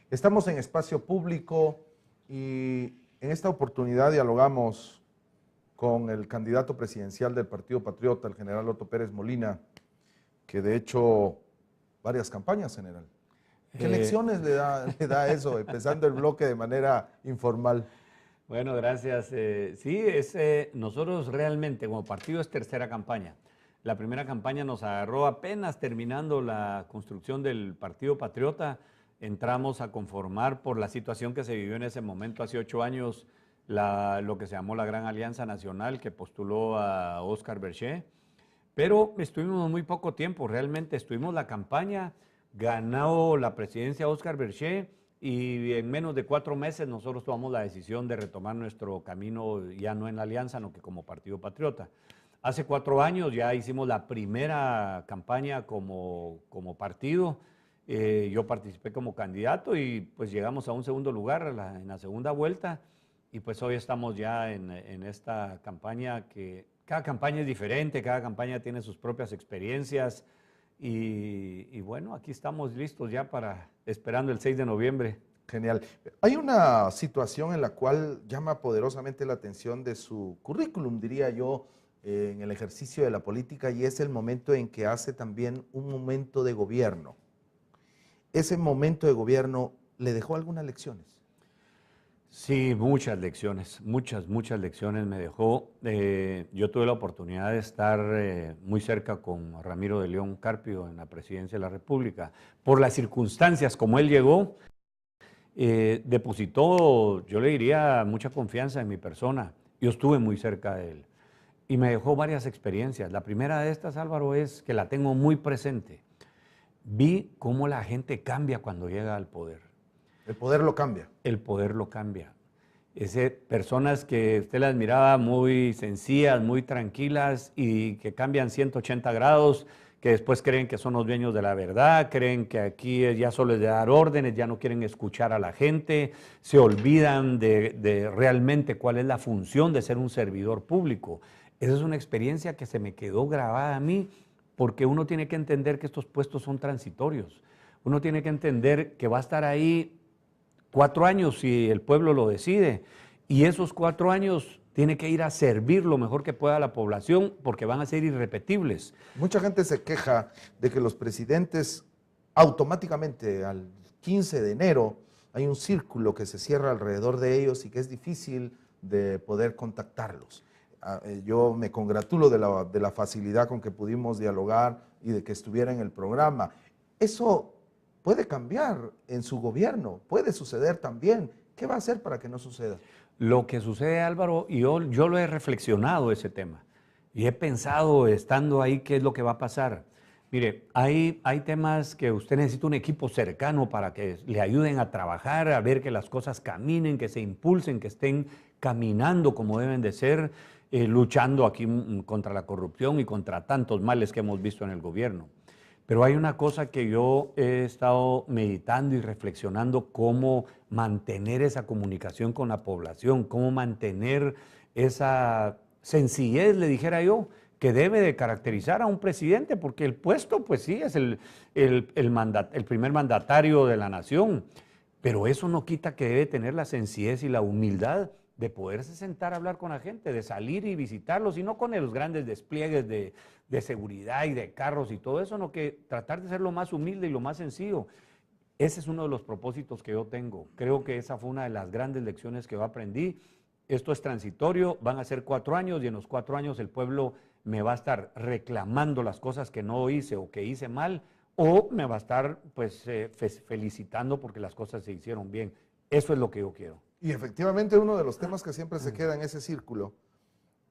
Estamos en espacio público y en esta oportunidad dialogamos con el candidato presidencial del Partido Patriota, el general Otto Pérez Molina, que de hecho varias campañas, general. ¿Qué lecciones le da eso, empezando el bloque de manera informal? Bueno, gracias. Sí, nosotros realmente como partido es tercera campaña. La primera campaña nos agarró apenas terminando la construcción del Partido Patriota. Entramos a conformar por la situación que se vivió en ese momento, hace 8 años, lo que se llamó la Gran Alianza Nacional, que postuló a Óscar Berché. Pero estuvimos muy poco tiempo, realmente estuvimos la campaña, ganó la presidencia Óscar Berché y en menos de 4 meses nosotros tomamos la decisión de retomar nuestro camino, ya no en la alianza, sino que como Partido Patriota. Hace 4 años ya hicimos la primera campaña como partido. Yo participé como candidato y pues llegamos a un segundo lugar en la segunda vuelta y pues hoy estamos ya en esta campaña que cada campaña es diferente, cada campaña tiene sus propias experiencias y bueno, aquí estamos listos ya esperando el 6 de noviembre. Genial. Hay una situación en la cual llama poderosamente la atención de su currículum, diría yo, en el ejercicio de la política, y es el momento en que hace también un momento de gobierno. ¿Ese momento de gobierno le dejó algunas lecciones? Sí, muchas lecciones, muchas lecciones me dejó. Yo tuve la oportunidad de estar muy cerca con Ramiro de León Carpio en la presidencia de la República. Por las circunstancias como él llegó, depositó, yo le diría, mucha confianza en mi persona. Yo estuve muy cerca de él y me dejó varias experiencias. La primera de estas, Álvaro, es que la tengo muy presente. Vi cómo la gente cambia cuando llega al poder. El poder lo cambia. El poder lo cambia. Personas que usted las miraba muy sencillas, muy tranquilas y que cambian 180 grados, que después creen que son los dueños de la verdad, creen que aquí ya solo es de dar órdenes, ya no quieren escuchar a la gente, se olvidan de realmente cuál es la función de ser un servidor público. Esa es una experiencia que se me quedó grabada a mí, porque uno tiene que entender que estos puestos son transitorios. Uno tiene que entender que va a estar ahí 4 años si el pueblo lo decide, y esos 4 años tiene que ir a servir lo mejor que pueda a la población porque van a ser irrepetibles. Mucha gente se queja de que los presidentes automáticamente al 15 de enero hay un círculo que se cierra alrededor de ellos y que es difícil de poder contactarlos. Yo me congratulo de la facilidad con que pudimos dialogar y de que estuviera en el programa. Eso puede cambiar en su gobierno, puede suceder también. ¿Qué va a hacer para que no suceda? Lo que sucede, Álvaro, y yo lo he reflexionado ese tema, y he pensado, estando ahí, qué es lo que va a pasar. Mire, hay temas que usted necesita un equipo cercano para que le ayuden a trabajar, a ver que las cosas caminen, que se impulsen, que estén caminando como deben de ser, luchando aquí contra la corrupción y contra tantos males que hemos visto en el gobierno. Pero hay una cosa que yo he estado meditando y reflexionando: cómo mantener esa comunicación con la población, cómo mantener esa sencillez, le dijera yo, que debe de caracterizar a un presidente, porque el puesto, pues sí, es el primer mandatario de la nación, pero eso no quita que debe tener la sencillez y la humildad de poderse sentar a hablar con la gente, de salir y visitarlos, y no con los grandes despliegues de seguridad y de carros y todo eso, sino que tratar de ser lo más humilde y lo más sencillo. Ese es uno de los propósitos que yo tengo. Creo que esa fue una de las grandes lecciones que yo aprendí. Esto es transitorio, van a ser 4 años y en los 4 años el pueblo me va a estar reclamando las cosas que no hice o que hice mal, o me va a estar pues felicitando porque las cosas se hicieron bien. Eso es lo que yo quiero. Y efectivamente uno de los temas que siempre se queda en ese círculo,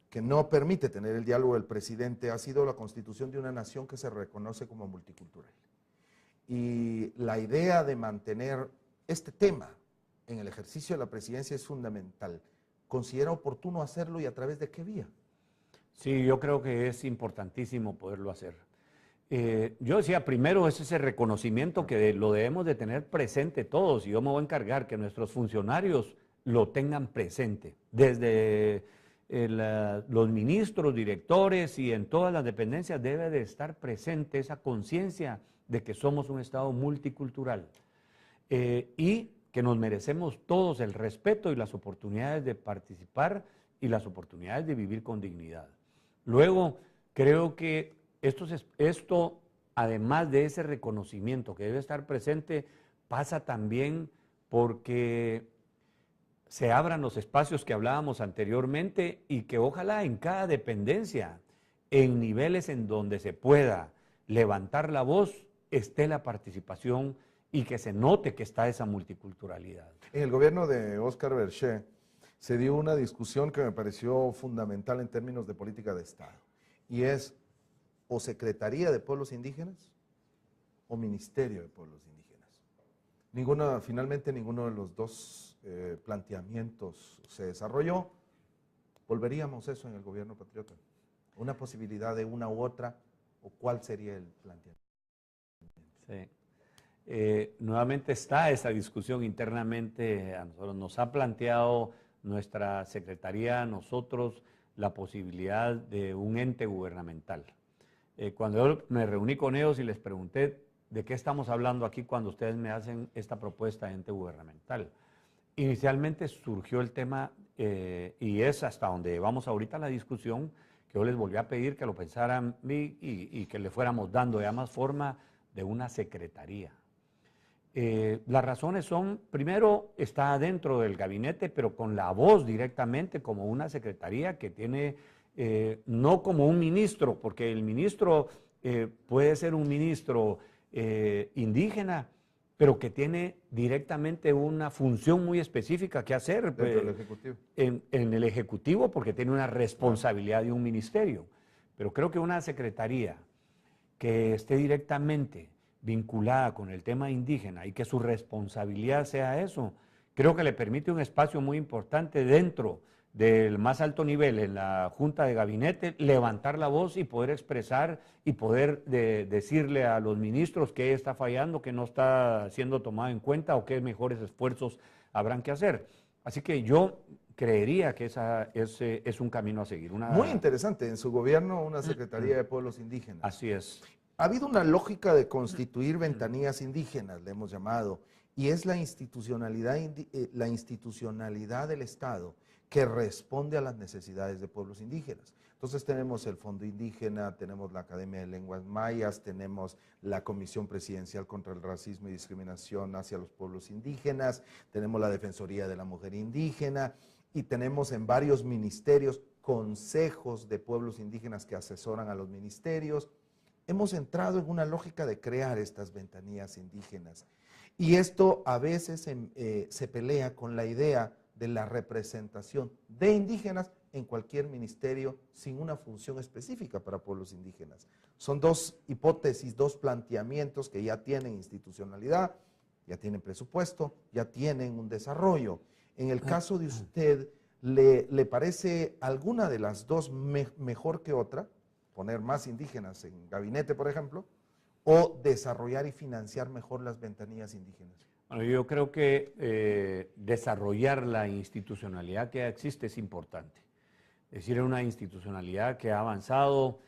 que no permite tener el diálogo del presidente, ha sido la constitución de una nación que se reconoce como multicultural. Y la idea de mantener este tema en el ejercicio de la presidencia es fundamental. ¿Considera oportuno hacerlo y a través de qué vía? Sí, yo creo que es importantísimo poderlo hacer. Yo decía, primero es ese reconocimiento que lo debemos de tener presente todos, y yo me voy a encargar que nuestros funcionarios lo tengan presente, desde los ministros, directores y en todas las dependencias debe de estar presente esa conciencia de que somos un Estado multicultural y que nos merecemos todos el respeto y las oportunidades de participar y las oportunidades de vivir con dignidad. Luego, creo que esto, además de ese reconocimiento que debe estar presente, pasa también porque se abran los espacios que hablábamos anteriormente y que ojalá en cada dependencia, en niveles en donde se pueda levantar la voz, esté la participación y que se note que está esa multiculturalidad. En el gobierno de Óscar Berché se dio una discusión que me pareció fundamental en términos de política de Estado, y es o Secretaría de Pueblos Indígenas o Ministerio de Pueblos Indígenas. Finalmente ninguno de los dos planteamientos se desarrolló. ¿Volveríamos eso en el gobierno patriota? ¿Una posibilidad de una u otra? ¿O cuál sería el planteamiento? Sí. Nuevamente está esa discusión internamente. A nosotros nos ha planteado nuestra secretaría, a nosotros, la posibilidad de un ente gubernamental. Cuando yo me reuní con ellos y les pregunté de qué estamos hablando aquí cuando ustedes me hacen esta propuesta de ente gubernamental, inicialmente surgió el tema, y es hasta donde vamos ahorita la discusión, que yo les volví a pedir que lo pensaran y que le fuéramos dando ya más forma de una secretaría. Las razones son, primero, está dentro del gabinete, pero con la voz directamente como una secretaría que tiene, no como un ministro, porque el ministro puede ser un ministro indígena, pero que tiene directamente una función muy específica que hacer dentro del Ejecutivo. En el Ejecutivo, porque tiene una responsabilidad de un ministerio. Pero creo que una secretaría que esté directamente vinculada con el tema indígena y que su responsabilidad sea eso, creo que le permite un espacio muy importante dentro del más alto nivel en la Junta de Gabinete, levantar la voz y poder expresar y poder decirle a los ministros qué está fallando, qué no está siendo tomado en cuenta o qué mejores esfuerzos habrán que hacer. Así que yo creería que ese es un camino a seguir. Muy interesante, en su gobierno una Secretaría de Pueblos Indígenas. Así es. Ha habido una lógica de constituir ventanillas indígenas, le hemos llamado, y es la institucionalidad del Estado que responde a las necesidades de pueblos indígenas. Entonces tenemos el Fondo Indígena, tenemos la Academia de Lenguas Mayas, tenemos la Comisión Presidencial contra el Racismo y Discriminación hacia los Pueblos Indígenas, tenemos la Defensoría de la Mujer Indígena y tenemos en varios ministerios consejos de pueblos indígenas que asesoran a los ministerios. Hemos entrado en una lógica de crear estas ventanillas indígenas y esto a veces se pelea con la idea de la representación de indígenas en cualquier ministerio sin una función específica para pueblos indígenas. Son dos hipótesis, dos planteamientos que ya tienen institucionalidad, ya tienen presupuesto, ya tienen un desarrollo. En el caso de usted, ¿le parece alguna de las dos mejor que otra? Poner más indígenas en gabinete, por ejemplo, o desarrollar y financiar mejor las ventanillas indígenas. Bueno, yo creo que desarrollar la institucionalidad que existe es importante. Es decir, una institucionalidad que ha avanzado,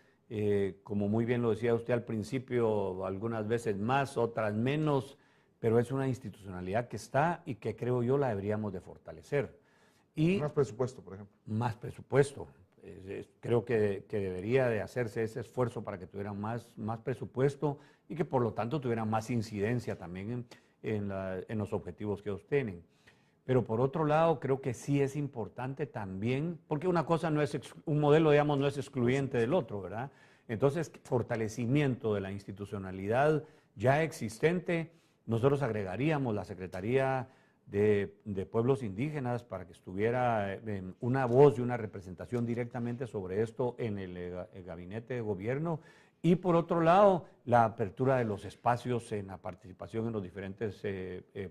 como muy bien lo decía usted al principio, algunas veces más, otras menos, pero es una institucionalidad que está y que creo yo la deberíamos de fortalecer. Y más presupuesto, por ejemplo. Más presupuesto. Creo que debería de hacerse ese esfuerzo para que tuvieran más presupuesto y que por lo tanto tuvieran más incidencia también en los objetivos que ellos tienen. Pero por otro lado, creo que sí es importante también, porque una cosa no es, un modelo, digamos, no es excluyente del otro, ¿verdad? Entonces, fortalecimiento de la institucionalidad ya existente, nosotros agregaríamos la Secretaría de Pueblos Indígenas para que estuviera una voz y una representación directamente sobre esto en el gabinete de gobierno. Y por otro lado, la apertura de los espacios en la participación en los diferentes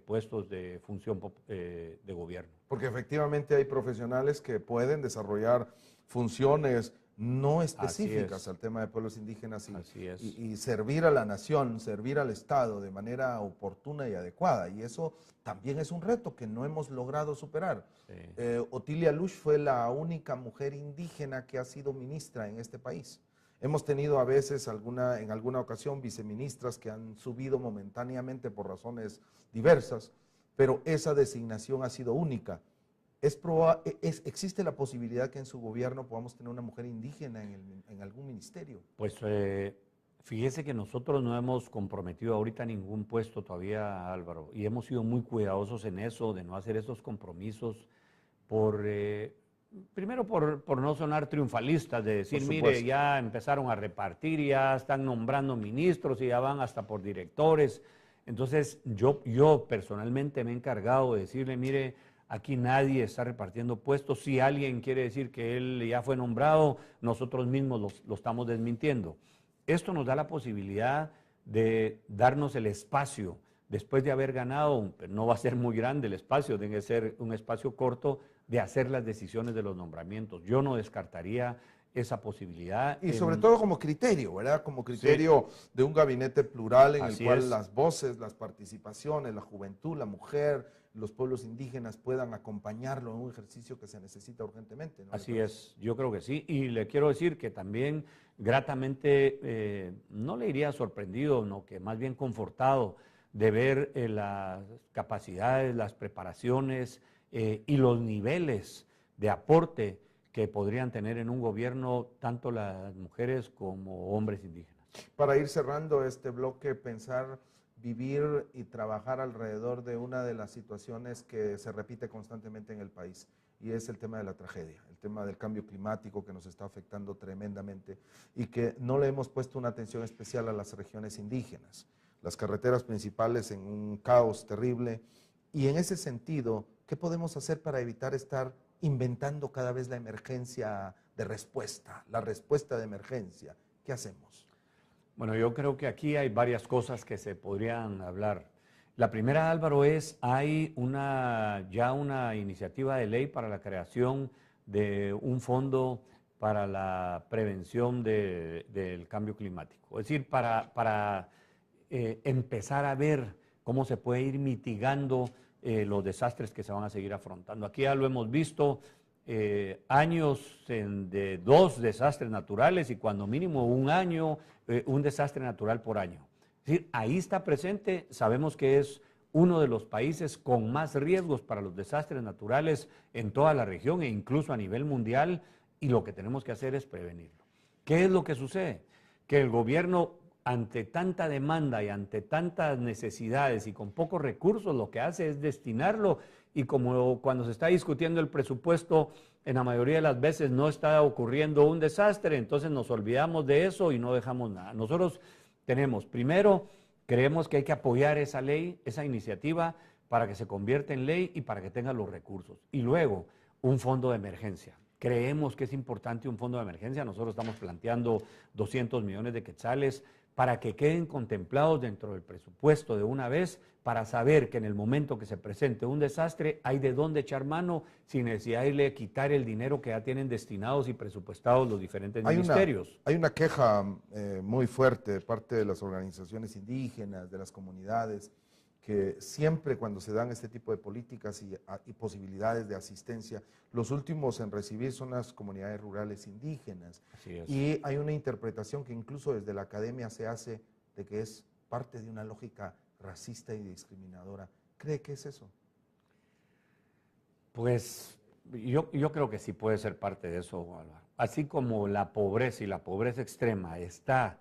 puestos de función de gobierno. Porque efectivamente hay profesionales que pueden desarrollar funciones no Así específicas es, al tema de pueblos indígenas así es. y servir a la nación, servir al Estado de manera oportuna y adecuada. Y eso también es un reto que no hemos logrado superar. Sí. Otilia Lush fue la única mujer indígena que ha sido ministra en este país. Hemos tenido a veces en alguna ocasión viceministras que han subido momentáneamente por razones diversas, pero esa designación ha sido única. ¿Existe la posibilidad que en su gobierno podamos tener una mujer indígena en algún ministerio? Pues fíjese que nosotros no hemos comprometido ahorita ningún puesto todavía, Álvaro, y hemos sido muy cuidadosos en eso, de no hacer esos compromisos, primero por no sonar triunfalistas, de Por decir, mire, supuesto. ya empezaron a repartir, ya están nombrando ministros y ya van hasta por directores. Entonces, yo personalmente me he encargado de decirle, mire, aquí nadie está repartiendo puestos. Si alguien quiere decir que él ya fue nombrado, nosotros mismos lo estamos desmintiendo. Esto nos da la posibilidad de darnos el espacio después de haber ganado, no va a ser muy grande el espacio, tiene que ser un espacio corto de hacer las decisiones de los nombramientos. Yo no descartaría esa posibilidad. Y sobre todo como criterio, ¿verdad? Como Sí, criterio de un gabinete plural en el así cual es, las voces, las participaciones, la juventud, la mujer, los pueblos indígenas puedan acompañarlo en un ejercicio que se necesita urgentemente, ¿no le así parece? es, yo creo que sí. Y le quiero decir que también gratamente, no le iría sorprendido, no, que más bien confortado de ver las capacidades, las preparaciones y los niveles de aporte que podrían tener en un gobierno tanto las mujeres como hombres indígenas. Para ir cerrando este bloque, pensar, vivir y trabajar alrededor de una de las situaciones que se repite constantemente en el país, y es el tema de la tragedia, el tema del cambio climático que nos está afectando tremendamente y que no le hemos puesto una atención especial a las regiones indígenas. Las carreteras principales en un caos terrible, y en ese sentido, ¿qué podemos hacer para evitar estar inventando cada vez la emergencia de respuesta, la respuesta de emergencia? ¿Qué hacemos? Bueno, yo creo que aquí hay varias cosas que se podrían hablar. La primera, Álvaro, hay ya una iniciativa de ley para la creación de un fondo para la prevención del cambio climático. Es decir, para empezar a ver cómo se puede ir mitigando los desastres que se van a seguir afrontando. Aquí ya lo hemos visto, años de 2 desastres naturales y cuando mínimo un año, un desastre natural por año. Es decir, ahí está presente, sabemos que es uno de los países con más riesgos para los desastres naturales en toda la región e incluso a nivel mundial, y lo que tenemos que hacer es prevenirlo. ¿Qué es lo que sucede? Que el gobierno, ante tanta demanda y ante tantas necesidades y con pocos recursos, lo que hace es destinarlo, y como cuando se está discutiendo el presupuesto, en la mayoría de las veces no está ocurriendo un desastre, entonces nos olvidamos de eso y no dejamos nada. Nosotros primero, creemos que hay que apoyar esa ley, esa iniciativa, para que se convierta en ley y para que tenga los recursos. Y luego, un fondo de emergencia. Creemos que es importante un fondo de emergencia. Nosotros estamos planteando 200 millones de quetzales para que queden contemplados dentro del presupuesto de una vez, para saber que en el momento que se presente un desastre hay de dónde echar mano sin necesidad de irle a quitar el dinero que ya tienen destinados y presupuestados los diferentes ministerios. Hay una queja muy fuerte de parte de las organizaciones indígenas, de las comunidades, que siempre cuando se dan este tipo de políticas y posibilidades de asistencia, los últimos en recibir son las comunidades rurales indígenas. Así es. Y hay una interpretación que incluso desde la academia se hace de que es parte de una lógica racista y discriminadora. ¿Cree que es eso? Pues yo creo que sí puede ser parte de eso, Álvaro. Así como la pobreza y la pobreza extrema está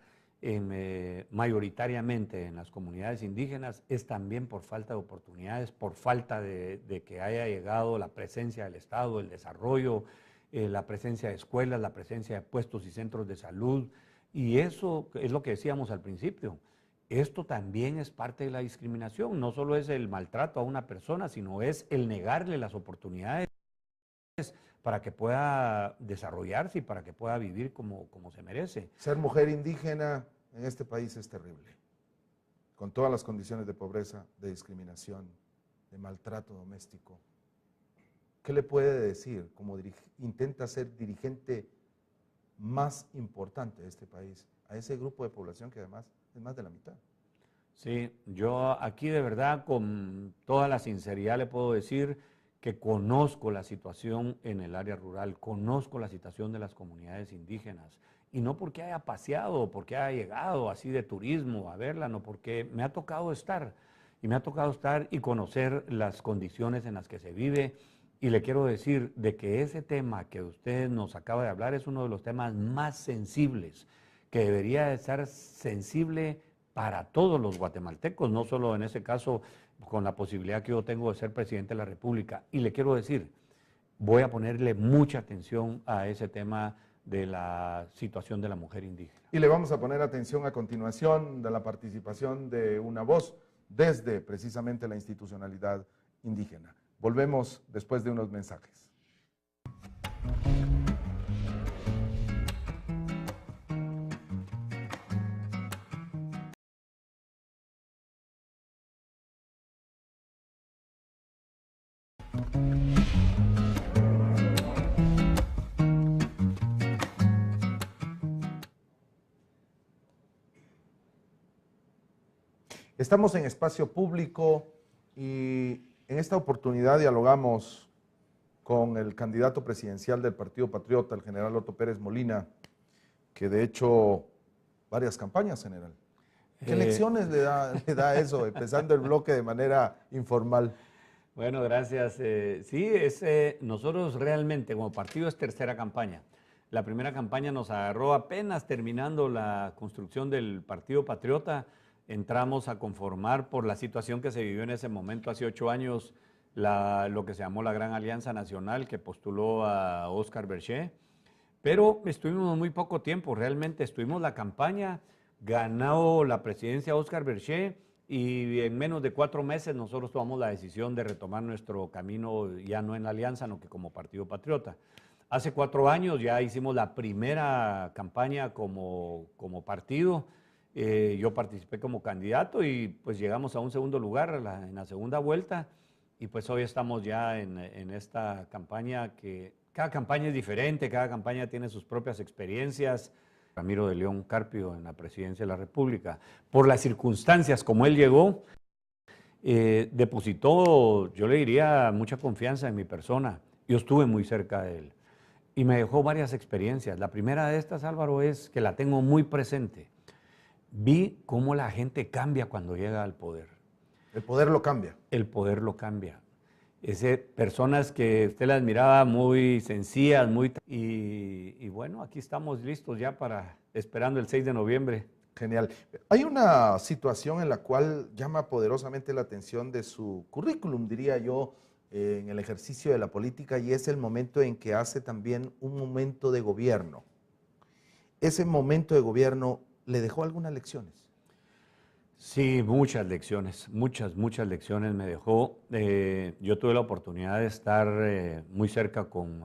mayoritariamente en las comunidades indígenas, es también por falta de oportunidades, por falta de que haya llegado la presencia del Estado, el desarrollo, la presencia de escuelas, la presencia de puestos y centros de salud. Y eso es lo que decíamos al principio. Esto también es parte de la discriminación, no solo es el maltrato a una persona, sino es el negarle las oportunidades para que pueda desarrollarse y para que pueda vivir como se merece. Ser mujer indígena en este país es terrible, con todas las condiciones de pobreza, de discriminación, de maltrato doméstico. ¿Qué le puede decir como intenta ser dirigente más importante de este país, a ese grupo de población que además es más de la mitad. Sí, yo aquí de verdad con toda la sinceridad le puedo decir que conozco la situación en el área rural, conozco la situación de las comunidades indígenas, y no porque haya paseado, porque haya llegado así de turismo a verla, no, porque me ha tocado estar, y me ha tocado estar y conocer las condiciones en las que se vive, y le quiero decir de que ese tema que usted nos acaba de hablar es uno de los temas más sensibles, que debería estar sensible para todos los guatemaltecos, no solo en ese caso con la posibilidad que yo tengo de ser presidente de la República. Y le quiero decir, voy a ponerle mucha atención a ese tema de la situación de la mujer indígena. Y le vamos a poner atención a continuación de la participación de una voz desde precisamente la institucionalidad indígena. Volvemos después de unos mensajes. Estamos en espacio público y en esta oportunidad dialogamos con el candidato presidencial del Partido Patriota, el general Otto Pérez Molina, que de hecho varias campañas, general. ¿Qué lecciones le da eso, empezando el bloque de manera informal? Bueno, gracias. Sí, nosotros realmente como partido es tercera campaña. La primera campaña nos agarró apenas terminando la construcción del Partido Patriota. Entramos a conformar por la situación que se vivió en ese momento, hace 8 años, lo que se llamó la Gran Alianza Nacional, que postuló a Óscar Berché. Pero estuvimos muy poco tiempo, realmente estuvimos la campaña, ganó la presidencia Óscar Berché, y en menos de 4 meses nosotros tomamos la decisión de retomar nuestro camino, ya no en la alianza, sino que como Partido Patriota. Hace 4 años ya hicimos la primera campaña como partido. Yo participé como candidato y pues llegamos a un segundo lugar en la segunda vuelta, y pues hoy estamos ya en esta campaña que cada campaña es diferente, cada campaña tiene sus propias experiencias. Ramiro de León Carpio en la presidencia de la República, por las circunstancias como él llegó, depositó, yo le diría, mucha confianza en mi persona. Yo estuve muy cerca de él y me dejó varias experiencias. La primera de estas, Álvaro, es que la tengo muy presente. Vi cómo la gente cambia cuando llega al poder. El poder lo cambia. El poder lo cambia. Personas que usted las miraba muy sencillas, y bueno, aquí estamos listos ya esperando el 6 de noviembre. Genial. Hay una situación en la cual llama poderosamente la atención de su currículum, diría yo, en el ejercicio de la política, y es el momento en que hace también un momento de gobierno. ¿Ese momento de gobierno le dejó algunas lecciones? Sí, muchas lecciones, muchas lecciones me dejó. Yo tuve la oportunidad de estar muy cerca con